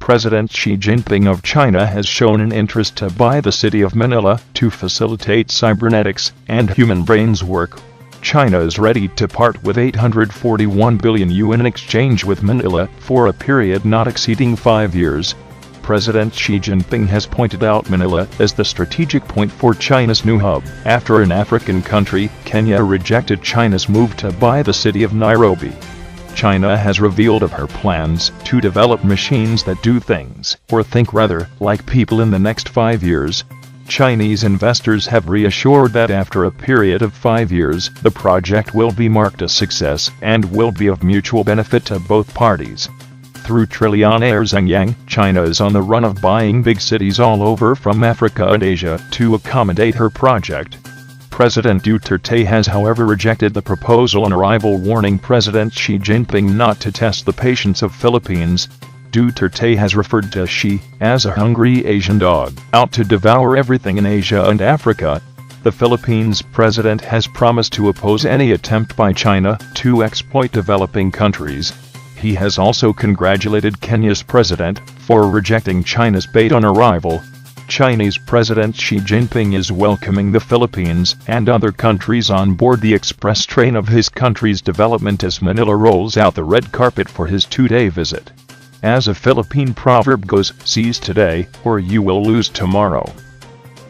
President Xi Jinping of China has shown an interest to buy the city of Manila to facilitate cybernetics and human brains work. China is ready to part with 841 billion yuan in exchange with Manila for a period not exceeding 5 years. President Xi Jinping has pointed out Manila as the strategic point for China's new hub, after an African country, Kenya, rejected China's move to buy the city of Nairobi. China has revealed of her plans to develop machines that do things, or think rather, like people in the next 5 years. Chinese investors have reassured that after a period of 5 years, the project will be marked a success and will be of mutual benefit to both parties. Through trillionaire Zheng Yang, China is on the run of buying big cities all over from Africa and Asia to accommodate her project. President Duterte has however rejected the proposal on arrival, warning President Xi Jinping not to test the patience of Philippines. Duterte has referred to Xi as a hungry Asian dog, out to devour everything in Asia and Africa. The Philippines president has promised to oppose any attempt by China to exploit developing countries. He has also congratulated Kenya's president for rejecting China's bait on arrival. Chinese President Xi Jinping is welcoming the Philippines and other countries on board the express train of his country's development as Manila rolls out the red carpet for his 2-day visit. As a Philippine proverb goes, seize today, or you will lose tomorrow.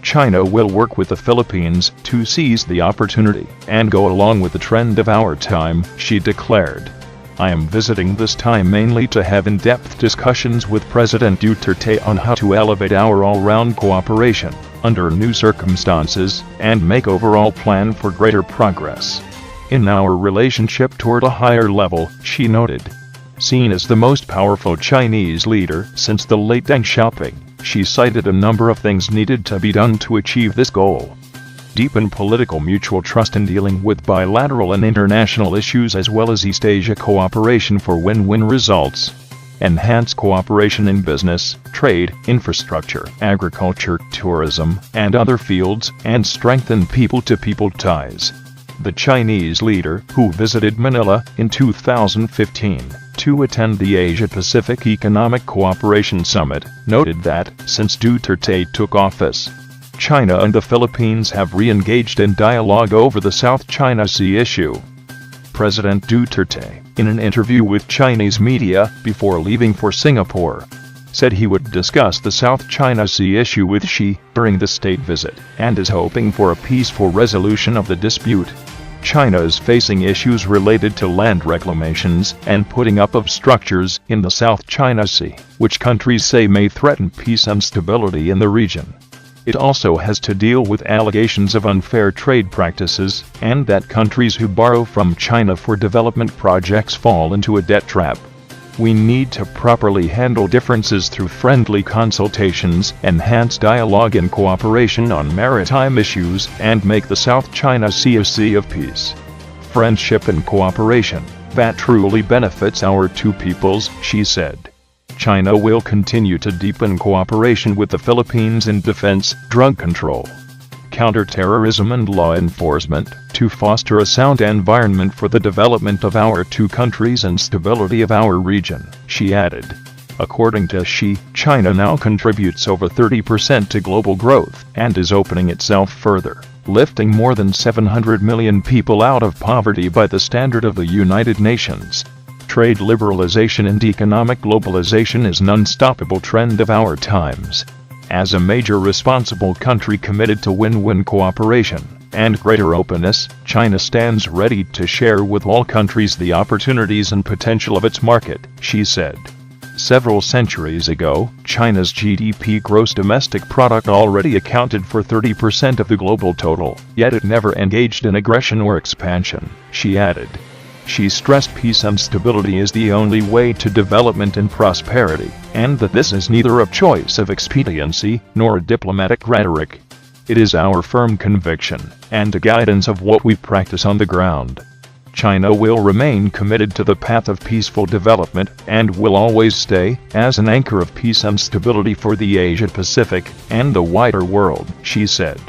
China will work with the Philippines to seize the opportunity and go along with the trend of our time, Xi declared. I am visiting this time mainly to have in-depth discussions with President Duterte on how to elevate our all-round cooperation under new circumstances and make overall plan for greater progress in our relationship toward a higher level, Xi noted. Seen as the most powerful Chinese leader since the late Deng Xiaoping, Xi cited a number of things needed to be done to achieve this goal. Deepen political mutual trust in dealing with bilateral and international issues as well as East Asia cooperation for win-win results. Enhance cooperation in business, trade, infrastructure, agriculture, tourism, and other fields, and strengthen people-to-people ties. The Chinese leader, who visited Manila in 2015 to attend the Asia-Pacific Economic Cooperation Summit, noted that, since Duterte took office, China and the Philippines have re-engaged in dialogue over the South China Sea issue. President Duterte, in an interview with Chinese media before leaving for Singapore, said he would discuss the South China Sea issue with Xi during the state visit, and is hoping for a peaceful resolution of the dispute. China is facing issues related to land reclamations and putting up of structures in the South China Sea, which countries say may threaten peace and stability in the region. It also has to deal with allegations of unfair trade practices, and that countries who borrow from China for development projects fall into a debt trap. We need to properly handle differences through friendly consultations, enhance dialogue and cooperation on maritime issues, and make the South China Sea a sea of peace, friendship and cooperation that truly benefits our two peoples, Xi said. China will continue to deepen cooperation with the Philippines in defense, drug control, counterterrorism and law enforcement, to foster a sound environment for the development of our two countries and stability of our region, Xi added. According to Xi, China now contributes over 30% to global growth and is opening itself further, lifting more than 700 million people out of poverty by the standard of the United Nations. Trade liberalization and economic globalization is an unstoppable trend of our times. As a major responsible country committed to win-win cooperation and greater openness, China stands ready to share with all countries the opportunities and potential of its market, Xi said. Several centuries ago, China's GDP gross domestic product already accounted for 30% of the global total, yet it never engaged in aggression or expansion, Xi added. She stressed peace and stability is the only way to development and prosperity, and that this is neither a choice of expediency nor a diplomatic rhetoric. It is our firm conviction, and a guidance of what we practice on the ground. China will remain committed to the path of peaceful development, and will always stay as an anchor of peace and stability for the Asia-Pacific and the wider world, she said.